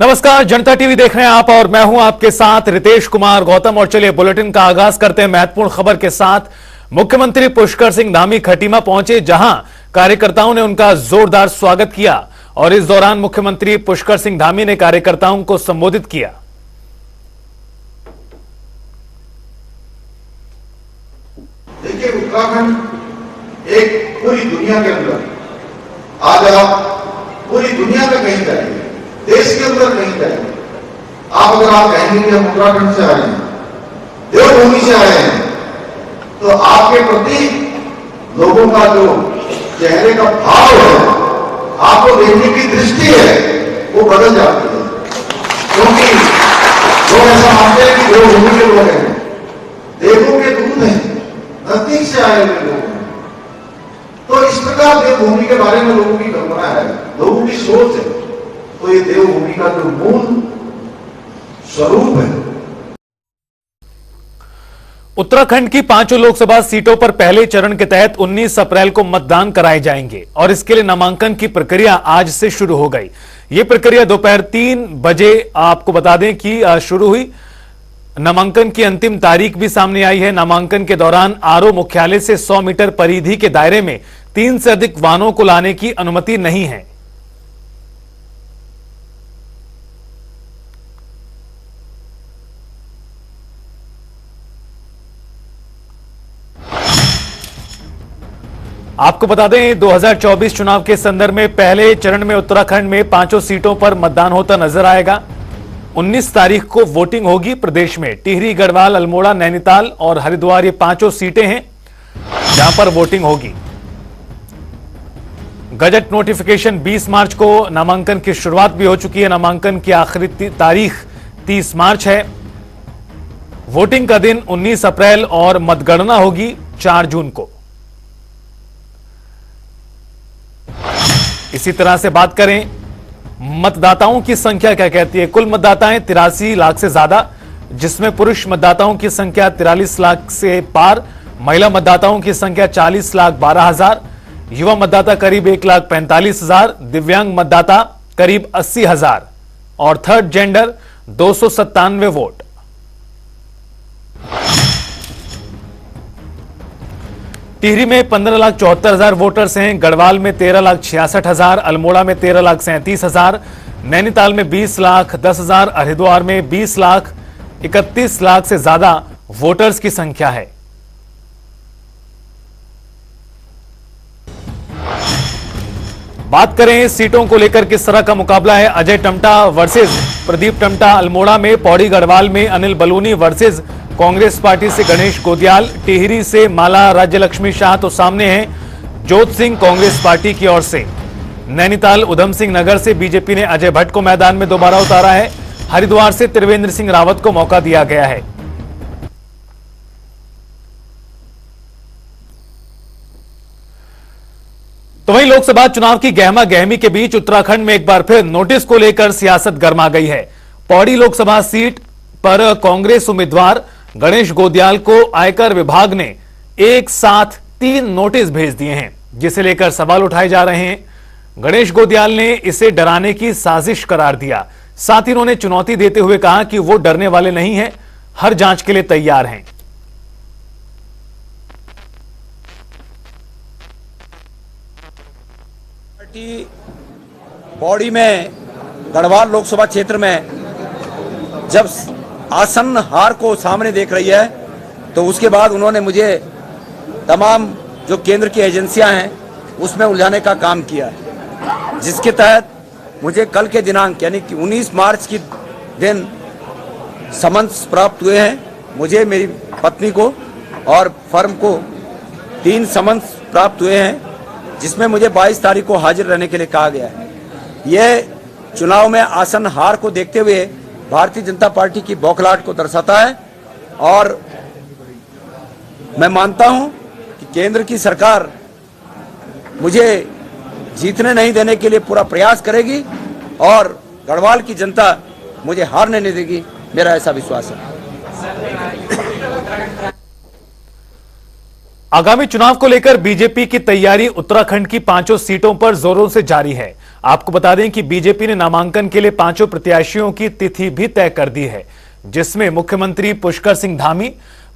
नमस्कार, जनता टीवी देख रहे हैं आप और मैं हूं आपके साथ रितेश कुमार गौतम। और चलिए बुलेटिन का आगाज करते हैं महत्वपूर्ण खबर के साथ। मुख्यमंत्री पुष्कर सिंह धामी खटीमा पहुंचे, जहां कार्यकर्ताओं ने उनका जोरदार स्वागत किया और इस दौरान मुख्यमंत्री पुष्कर सिंह धामी ने कार्यकर्ताओं को संबोधित किया। देखिए, उत्तराखंड एक पूरी दुनिया के अंदर आज आप पूरी दुनिया में कहीं जाएंगे, देश के अंदर कहीं जाएंगे, अगर आप कहेंगे कि हम उत्तराखंड से आए हैं, देवभूमि से आए हैं, तो आपके प्रति लोगों का जो चेहरे का भाव है, आपको देखने की दृष्टि है, वो बदल जाती है। क्योंकि लोग ऐसा मानते हैं कि देवभूमि के लोग हैं, देवों के दूत हैं, नजदीक से आए हुए लोग हैं। तो इस प्रकार देवभूमि के बारे में लोगों की कल्पना है, लोगों की सोच है। तो ये देवभूमि का जो मूल स्वरूप है। उत्तराखंड की 5 लोकसभा सीटों पर पहले चरण के तहत 19 अप्रैल को मतदान कराए जाएंगे और इसके लिए नामांकन की प्रक्रिया आज से शुरू हो गई। यह प्रक्रिया दोपहर 3 बजे आपको बता दें कि शुरू हुई। नामांकन की अंतिम तारीख भी सामने आई है। नामांकन के दौरान आरओ मुख्यालय से 100 मीटर परिधि के दायरे में 3 से अधिक वाहनों को लाने की अनुमति नहीं है। आपको बता दें, 2024 चुनाव के संदर्भ में पहले चरण में उत्तराखंड में 5 सीटों पर मतदान होता नजर आएगा। 19 तारीख को वोटिंग होगी। प्रदेश में टिहरी, गढ़वाल, अल्मोड़ा, नैनीताल और हरिद्वार ये 5 सीटें हैं जहां पर वोटिंग होगी। गजट नोटिफिकेशन 20 मार्च को नामांकन की शुरुआत भी हो चुकी है। नामांकन की आखिरी तारीख 30 मार्च है। वोटिंग का दिन 19 अप्रैल और मतगणना होगी 4 जून को। इसी तरह से बात करें मतदाताओं की संख्या क्या कहती है। कुल मतदाताएं 83 लाख से ज्यादा, जिसमें पुरुष मतदाताओं की संख्या 43 लाख से पार, महिला मतदाताओं की संख्या 40 लाख 12 हजार, युवा मतदाता करीब 1 लाख 45 हजार, दिव्यांग मतदाता करीब 80 हजार और थर्ड जेंडर 297 वोट। टिहरी में 15 लाख 74 हजार वोटर्स हैं, गढ़वाल में 13 लाख 66 हजार, अल्मोड़ा में 13 लाख 37 हजार, नैनीताल में 20 लाख 10 हजार, हरिद्वार में 20 लाख 31 लाख से ज्यादा वोटर्स की संख्या है। बात करें सीटों को लेकर किस तरह का मुकाबला है। अजय टमटा वर्सेस प्रदीप टमटा अल्मोड़ा में, पौड़ी गढ़वाल में अनिल बलूनी वर्सेस कांग्रेस पार्टी से गणेश गोदियाल, टिहरी से माला राज्यलक्ष्मी शाह तो सामने हैं जोत सिंह कांग्रेस पार्टी की ओर से। नैनीताल उधम सिंह नगर से बीजेपी ने अजय भट्ट को मैदान में दोबारा उतारा है। हरिद्वार से त्रिवेंद्र सिंह रावत को मौका दिया गया है। तो वहीं लोकसभा चुनाव की गहमा गहमी के बीच उत्तराखंड में एक बार फिर नोटिस को लेकर सियासत गर्मा गई है। पौड़ी लोकसभा सीट पर कांग्रेस उम्मीदवार गणेश गोदियाल को आयकर विभाग ने एक साथ 3 नोटिस भेज दिए हैं, जिसे लेकर सवाल उठाए जा रहे हैं। गणेश गोदियाल ने इसे डराने की साजिश करार दिया। साथ ही उन्होंने चुनौती देते हुए कहा कि वो डरने वाले नहीं हैं, हर जांच के लिए तैयार हैं। पार्टी पौड़ी में गढ़वाल लोकसभा क्षेत्र में जब आसन्न हार को सामने देख रही है, तो उसके बाद उन्होंने मुझे तमाम जो केंद्र की एजेंसियां हैं उसमें उलझाने का काम किया है, जिसके तहत मुझे कल के दिनांक यानी कि 19 मार्च की दिन समन्स प्राप्त हुए हैं। मुझे, मेरी पत्नी को और फर्म को 3 समन्स प्राप्त हुए हैं, जिसमें मुझे 22 तारीख को हाजिर रहने के लिए कहा गया है। यह चुनाव में आसन्न हार को देखते हुए भारतीय जनता पार्टी की बौखलाहट को दर्शाता है और मैं मानता हूं कि केंद्र की सरकार मुझे जीतने नहीं देने के लिए पूरा प्रयास करेगी और गढ़वाल की जनता मुझे हारने नहीं देगी, मेरा ऐसा विश्वास है। आगामी चुनाव को लेकर बीजेपी की तैयारी उत्तराखंड की 5 सीटों पर जोरों से जारी है। आपको बता दें कि बीजेपी ने नामांकन के लिए 5 प्रत्याशियों की तिथि भी तय कर दी है, जिसमें मुख्यमंत्री पुष्कर सिंह धामी,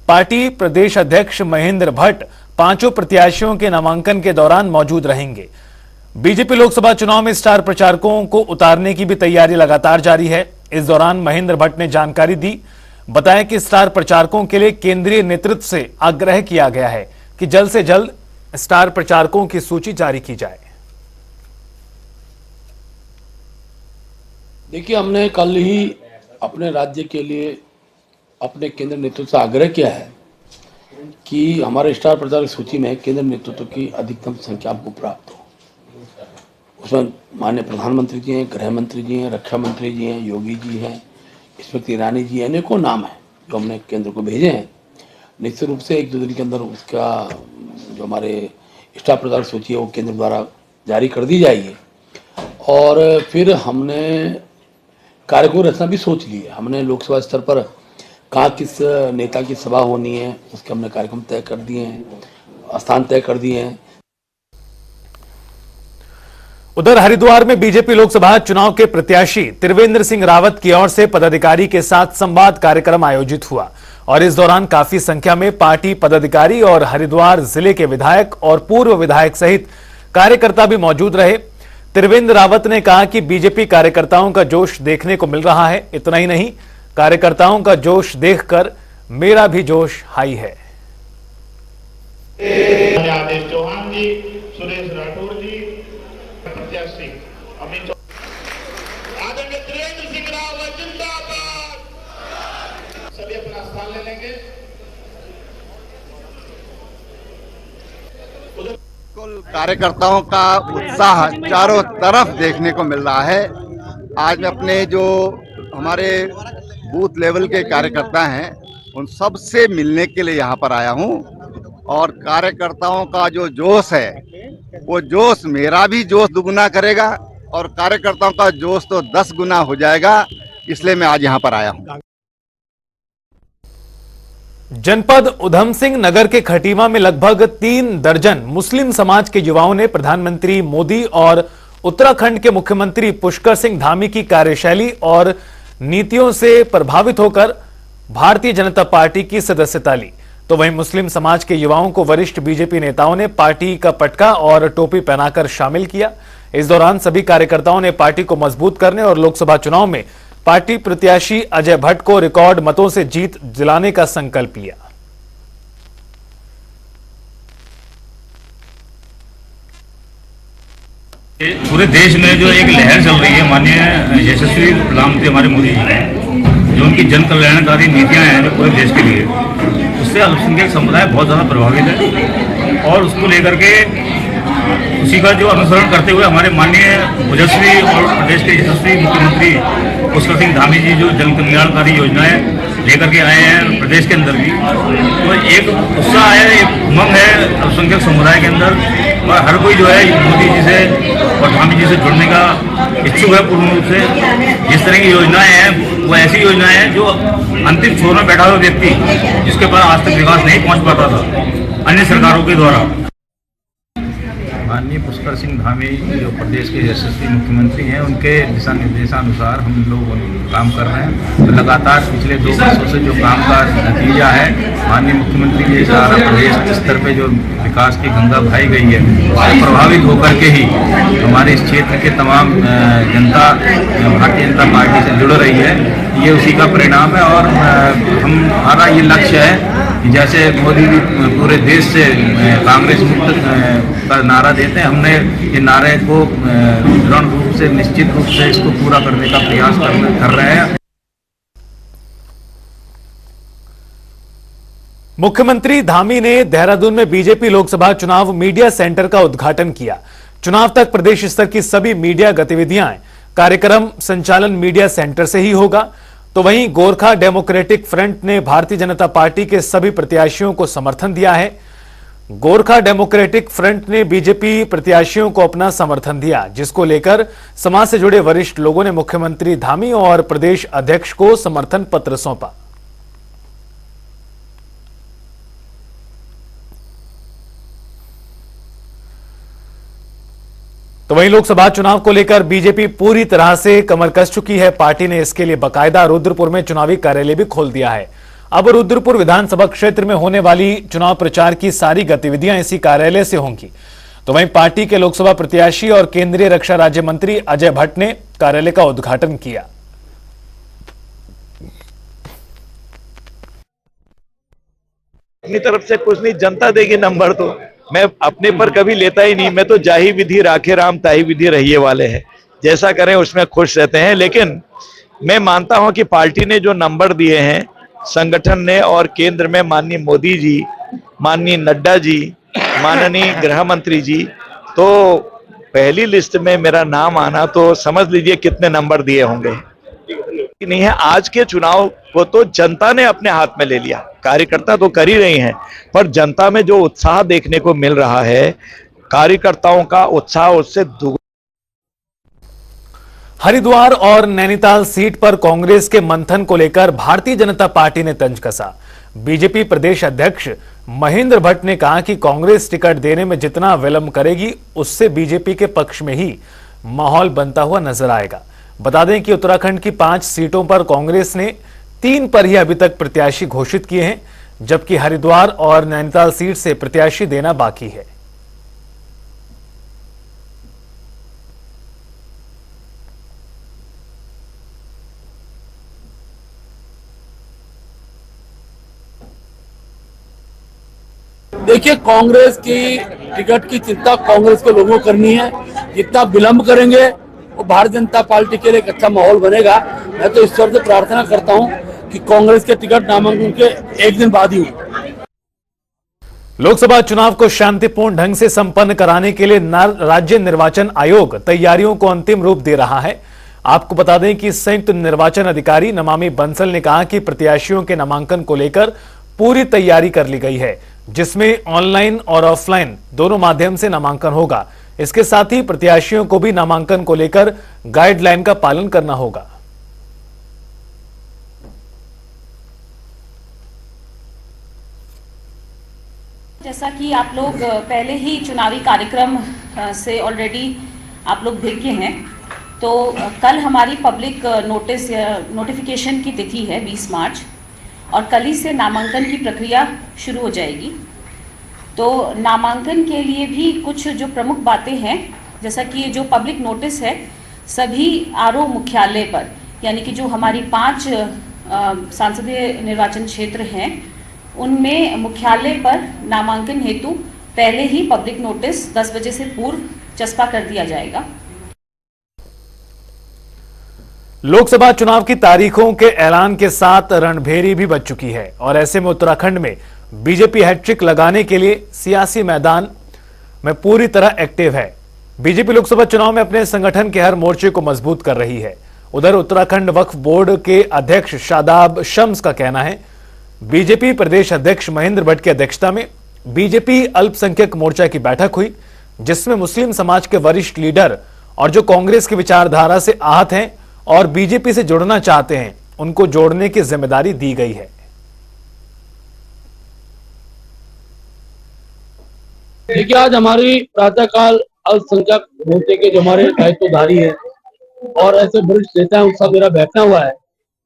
पार्टी प्रदेश अध्यक्ष महेंद्र भट्ट 5 प्रत्याशियों के नामांकन के दौरान मौजूद रहेंगे। बीजेपी लोकसभा चुनाव में स्टार प्रचारकों को उतारने की भी तैयारी लगातार जारी है। इस दौरान महेंद्र भट्ट ने जानकारी दी, बताया कि स्टार प्रचारकों के लिए केंद्रीय नेतृत्व से आग्रह किया गया है कि जल्द से जल्द स्टार प्रचारकों की सूची जारी की जाए। देखिए, हमने कल ही अपने राज्य के लिए अपने केंद्र नेतृत्व से आग्रह किया है कि हमारे स्टार प्रचारक सूची में केंद्र नेतृत्व की अधिकतम संख्या हमको प्राप्त हो। उसमें माननीय प्रधानमंत्री जी हैं, गृह मंत्री जी हैं, रक्षा मंत्री जी हैं, योगी जी हैं, स्मृति ईरानी जी हैं, अनेकों नाम हैं जो हमने केंद्र को भेजे हैं। निश्चित रूप से 1-2 दिन के अंदर उसका जो हमारे स्टार प्रचारक सूची है वो केंद्र द्वारा जारी कर दी जाएगी। और फिर हमने कार्यक्रम रचना भी सोच ली है। हमने लोकसभा स्तर पर कहाँ किस नेता की सभा होनी है उसके हमने कार्यक्रम तय कर दिए हैं, स्थान तय कर दिए हैं। उधर हरिद्वार में बीजेपी लोकसभा चुनाव के प्रत्याशी त्रिवेंद्र सिंह रावत की ओर से पदाधिकारी के साथ संवाद कार्यक्रम आयोजित हुआ और इस दौरान काफी संख्या में पार्टी पदाधिकारी और हरिद्वार जिले के विधायक और पूर्व विधायक सहित कार्यकर्ता भी मौजूद रहे। त्रिवेंद्र रावत ने कहा कि बीजेपी कार्यकर्ताओं का जोश देखने को मिल रहा है। इतना ही नहीं, कार्यकर्ताओं का जोश देखकर मेरा भी जोश हाई है। आदेश चौहान जी, सुरेश राठौर जी, प्रत्याशी अमित आदरणीय त्रिवेंद्र सिंह रावत जिंदाबाद। सभी अपना स्थान ले लेंगे। कुल कार्यकर्ताओं का उत्साह चारों तरफ देखने को मिल रहा है। आज मैं अपने जो हमारे बूथ लेवल के कार्यकर्ता हैं उन सब से मिलने के लिए यहाँ पर आया हूँ और कार्यकर्ताओं का जो जोश है वो जोश मेरा भी जोश दुगुना करेगा और कार्यकर्ताओं का जोश तो 10 गुना हो जाएगा, इसलिए मैं आज यहाँ पर आया हूँ। जनपद उधम सिंह नगर के खटीमा में लगभग 3 दर्जन मुस्लिम समाज के युवाओं ने प्रधानमंत्री मोदी और उत्तराखंड के मुख्यमंत्री पुष्कर सिंह धामी की कार्यशैली और नीतियों से प्रभावित होकर भारतीय जनता पार्टी की सदस्यता ली। तो वहीं मुस्लिम समाज के युवाओं को वरिष्ठ बीजेपी नेताओं ने पार्टी का पटका और टोपी पहनाकर शामिल किया। इस दौरान सभी कार्यकर्ताओं ने पार्टी को मजबूत करने और लोकसभा चुनाव में पार्टी प्रत्याशी अजय भट्ट को रिकॉर्ड मतों से जीत दिलाने का संकल्प लिया। पूरे देश में जो एक लहर चल रही है, माननीय यशस्वी प्रधानमंत्री हमारे मोदी जी हैं, जो उनकी जन कल्याणकारी नीतियां हैं जो पूरे देश के लिए, उससे अल्पसंख्यक समुदाय बहुत ज़्यादा प्रभावित है और उसको लेकर के उसी का जो अनुसरण करते हुए हमारे माननीय ओजस्वी और प्रदेश के यशस्वी मुख्यमंत्री पुष्कर सिंह धामी जी जो जन कल्याणकारी योजनाएं लेकर के आए हैं प्रदेश के अंदर भी, तो एक उत्साह है, एक उमंग है अल्पसंख्यक समुदाय के अंदर और हर कोई जो है मोदी जी से और धामी जी से जुड़ने का इच्छुक है पूर्ण रूप से। जिस तरह की योजनाएं हैं वो ऐसी योजनाएं हैं जो अंतिम छोर में बैठा हुआ व्यक्ति जिसके पास आज तक विकास नहीं पहुंच पाता था अन्य सरकारों के द्वारा, माननीय पुष्कर सिंह धामी जो प्रदेश के यशस्वी मुख्यमंत्री हैं उनके दिशा निर्देशानुसार हम लोग काम कर रहे हैं। तो लगातार पिछले 2 वर्षों से जो काम का नतीजा है, माननीय मुख्यमंत्री जी सारा प्रदेश स्तर पे जो विकास की गंगा बहाई गई है उससे प्रभावित होकर के ही हमारे इस क्षेत्र के तमाम जनता भारतीय जनता पार्टी से जुड़ रही है। ये उसी का परिणाम है और हमारा ये लक्ष्य है कि जैसे मोदी जी पूरे देश से कांग्रेस मुक्त का नारा देते हैं, हमने ये नारे को दृढ़ रूप से निश्चित रूप से इसको पूरा करने का प्रयास कर रहे हैं। मुख्यमंत्री धामी ने देहरादून में बीजेपी लोकसभा चुनाव मीडिया सेंटर का उद्घाटन किया। चुनाव तक प्रदेश स्तर की सभी मीडिया गतिविधियां कार्यक्रम संचालन मीडिया सेंटर से ही होगा। तो वहीं गोरखा डेमोक्रेटिक फ्रंट ने भारतीय जनता पार्टी के सभी प्रत्याशियों को समर्थन दिया है। गोरखा डेमोक्रेटिक फ्रंट ने बीजेपी प्रत्याशियों को अपना समर्थन दिया, जिसको लेकर समाज से जुड़े वरिष्ठ लोगों ने मुख्यमंत्री धामी और प्रदेश अध्यक्ष को समर्थन पत्र सौंपा। तो वहीं लोकसभा चुनाव को लेकर बीजेपी पूरी तरह से कमर कस चुकी है। पार्टी ने इसके लिए बाकायदा रुद्रपुर में चुनावी कार्यालय भी खोल दिया है। अब रुद्रपुर विधानसभा क्षेत्र में होने वाली चुनाव प्रचार की सारी गतिविधियां इसी कार्यालय से होंगी। तो वहीं पार्टी के लोकसभा प्रत्याशी और केंद्रीय रक्षा राज्य मंत्री अजय भट्ट ने कार्यालय का उद्घाटन किया। अपनी तरफ से कुछ नहीं, जनता देगी नंबर। तो मैं अपने पर कभी लेता ही नहीं, मैं तो जाही विधि राखे राम ताही विधि रहिए वाले हैं, जैसा करें उसमें खुश रहते हैं। लेकिन मैं मानता हूं कि पार्टी ने जो नंबर दिए हैं संगठन ने, और केंद्र में माननीय मोदी जी, माननीय नड्डा जी, माननीय गृह मंत्री जी, तो पहली लिस्ट में मेरा नाम आना तो समझ लीजिए कितने नंबर दिए होंगे। नहीं है, आज के चुनाव को तो जनता ने अपने हाथ में ले लिया। कार्यकर्ता तो कर ही रही हैं, पर जनता में जो उत्साह देखने को मिल रहा है, कार्यकर्ताओं का उत्साह उससे दुगुना। हरिद्वार और नैनीताल सीट पर कांग्रेस के मंथन को लेकर भारतीय जनता पार्टी ने तंज कसा। बीजेपी प्रदेश अध्यक्ष महेंद्र भट्ट ने कहा कि कांग्रेस टिकट देने में जितना विलंब करेगी उससे बीजेपी के पक्ष में ही माहौल बनता हुआ नजर आएगा। बता दें कि उत्तराखंड की 5 सीटों पर कांग्रेस ने 3 पर ही अभी तक प्रत्याशी घोषित किए हैं, जबकि हरिद्वार और नैनीताल सीट से प्रत्याशी देना बाकी है। देखिए, कांग्रेस की टिकट की चिंता कांग्रेस के लोगों को करनी है। जितना विलंब करेंगे वो भारतीय जनता पार्टी के लिए एक अच्छा माहौल बनेगा। मैं तो ईश्वर से प्रार्थना करता हूं कि कांग्रेस के टिकट नामांकन के एक दिन बाद ही हो। लोकसभा चुनाव को शांतिपूर्ण ढंग से संपन्न कराने के लिए राज्य निर्वाचन आयोग तैयारियों को अंतिम रूप दे रहा है। आपको बता दें कि संयुक्त निर्वाचन अधिकारी नमामि बंसल ने कहा कि प्रत्याशियों के नामांकन को लेकर पूरी तैयारी कर ली गई है, जिसमें ऑनलाइन और ऑफलाइन दोनों माध्यम से नामांकन होगा। इसके साथ ही प्रत्याशियों को भी नामांकन को लेकर गाइडलाइन का पालन करना होगा। जैसा कि आप लोग पहले ही चुनावी कार्यक्रम से ऑलरेडी आप लोग देख के हैं, तो कल हमारी पब्लिक नोटिफिकेशन की तिथि है 20 मार्च, और कल ही से नामांकन की प्रक्रिया शुरू हो जाएगी। तो नामांकन के लिए भी कुछ जो प्रमुख बातें हैं, जैसा कि ये जो पब्लिक नोटिस है सभी आरओ मुख्यालय पर, यानी कि जो हमारी 5 संसदीय निर्वाचन क्षेत्र हैं उनमें मुख्यालय पर नामांकन हेतु पहले ही पब्लिक नोटिस 10 बजे से पूर्व चस्पा कर दिया जाएगा। लोकसभा चुनाव की तारीखों के ऐलान के साथ रणभेरी भी बच चुकी है, और ऐसे में उत्तराखंड में बीजेपी हैट्रिक लगाने के लिए सियासी मैदान में पूरी तरह एक्टिव है। बीजेपी लोकसभा चुनाव में अपने संगठन के हर मोर्चे को मजबूत कर रही है। उधर उत्तराखंड वक्फ बोर्ड के अध्यक्ष शादाब शम्स का कहना है, बीजेपी प्रदेश अध्यक्ष महेंद्र भट्ट की अध्यक्षता में बीजेपी अल्पसंख्यक मोर्चा की बैठक हुई, जिसमें मुस्लिम समाज के वरिष्ठ लीडर और जो कांग्रेस की विचारधारा से आहत हैं और बीजेपी से जुड़ना चाहते हैं, उनको जोड़ने की जिम्मेदारी दी गई है। देखिए, आज हमारी प्रातःकाल अल्पसंख्यक मोर्चे के जो हमारे दायित्वधारी है और ऐसे वरिष्ठ नेता है उसका मेरा बैठना हुआ है।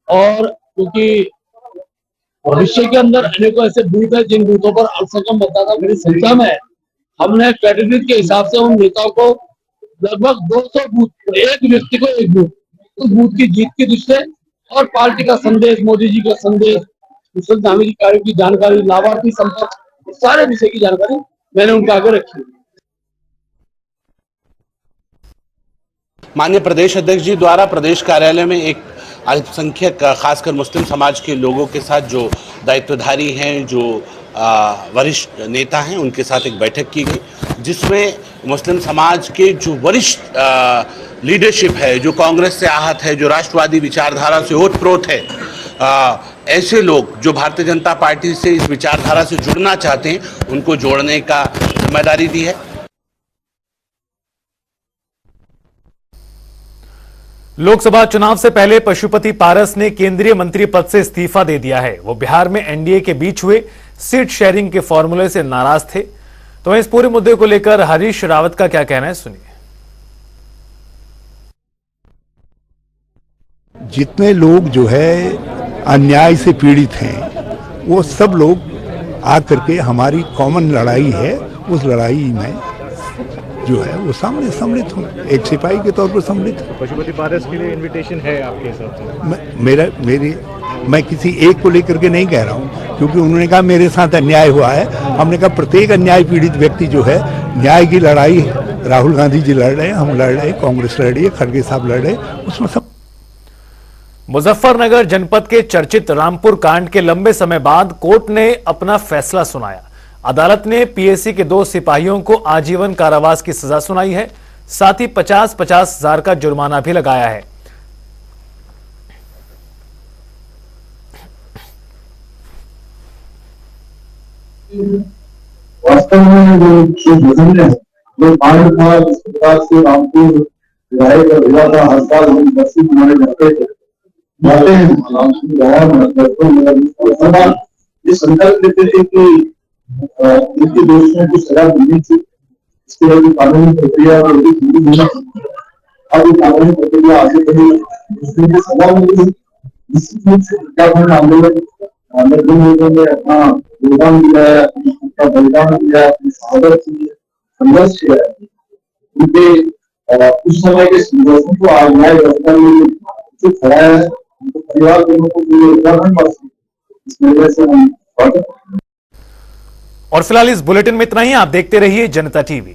और क्योंकि भविष्य के अंदर अनेकों ऐसे बूथ है जिन बूथों पर अल्पसंख्यक मतदाता बड़ी संख्या में है, हमने कैटेगरी के हिसाब से उन नेताओं को लगभग 200 बूथ, एक व्यक्ति को एक बूथ, उस बूथ की जीत की दृष्टि से और पार्टी का संदेश, मोदी जी का संदेश, कुशल धामी जी कार्यों की जानकारी, लाभार्थी संपर्क, सारे विषय की जानकारी मैंने उनके आगे रखी। माननीय प्रदेश अध्यक्ष जी द्वारा प्रदेश कार्यालय में एक अल्पसंख्यक खासकर मुस्लिम समाज के लोगों के साथ जो दायित्वधारी हैं, जो वरिष्ठ नेता हैं, उनके साथ एक बैठक की गई, जिसमें मुस्लिम समाज के जो वरिष्ठ लीडरशिप है, जो कांग्रेस से आहत है, जो राष्ट्रवादी विचारधारा से ओतप्रोत है, ऐसे लोग जो भारतीय जनता पार्टी से इस विचारधारा से जुड़ना चाहते हैं, उनको जोड़ने का जिम्मेदारी दी है। लोकसभा चुनाव से पहले पशुपति पारस ने केंद्रीय मंत्री पद से इस्तीफा दे दिया है। वो बिहार में एनडीए के बीच हुए सीट शेयरिंग के फॉर्मूले से नाराज थे। तो इस पूरे मुद्दे को लेकर हरीश रावत का क्या कहना है, सुनिए। जितने लोग जो है अन्याय से पीड़ित हैं वो सब लोग आकर के हमारी कॉमन लड़ाई है, उस लड़ाई में जो है वो सामने सम्मिलित हूँ, एक सिपाही के तौर पर सम्मिलित हूँ। पशुपति पारस के लिए इनविटेशन है आपके हिसाब से? मैं किसी एक को लेकर के नहीं कह रहा हूँ, क्योंकि उन्होंने कहा मेरे साथ अन्याय हुआ है। हमने कहा प्रत्येक अन्याय पीड़ित व्यक्ति जो है, न्याय की लड़ाई राहुल गांधी जी लड़ रहे हैं, हम लड़ रहे हैं, कांग्रेस लड़ रही है, खड़गे साहब लड़ रहे हैं, उसमें सब। मुजफ्फरनगर जनपद के चर्चित रामपुर कांड के लंबे समय बाद कोर्ट ने अपना फैसला सुनाया। अदालत ने पीएसी के 2 सिपाहियों को आजीवन कारावास की सजा सुनाई है, साथ ही 50-50 हजार का जुर्माना भी लगाया है। वास्तव में जो भजन है, जो कांड था, जिस प्रकार से रामपुर लड़ाई का हुआ था, हर साल हम दर्शी हमारे जाते थे, जाते हैं ये संकल्प लेते थे कि इनके दोषियों को सजा मिलनी थी, इसके लिए कानूनी प्रक्रिया और अब ये कानूनी प्रक्रिया आगे बढ़ी, इसलिए सजा मिली। निश्चित रूप से प्रत्यावर्तन आंदोलन लोगों ने अपना योगदान दिया है, अपना बलिदान दिया है, अपनी शहादत की संघर्ष किया है। उनके उस समय के संघर्षों को आज न्याय व्यवस्था में जो खड़ा है, उनके परिवार के लोगों को योगदान पड़ सकते, इस वजह से हम। और फिलहाल इस बुलेटिन में इतना ही। आप देखते रहिए जनता टीवी।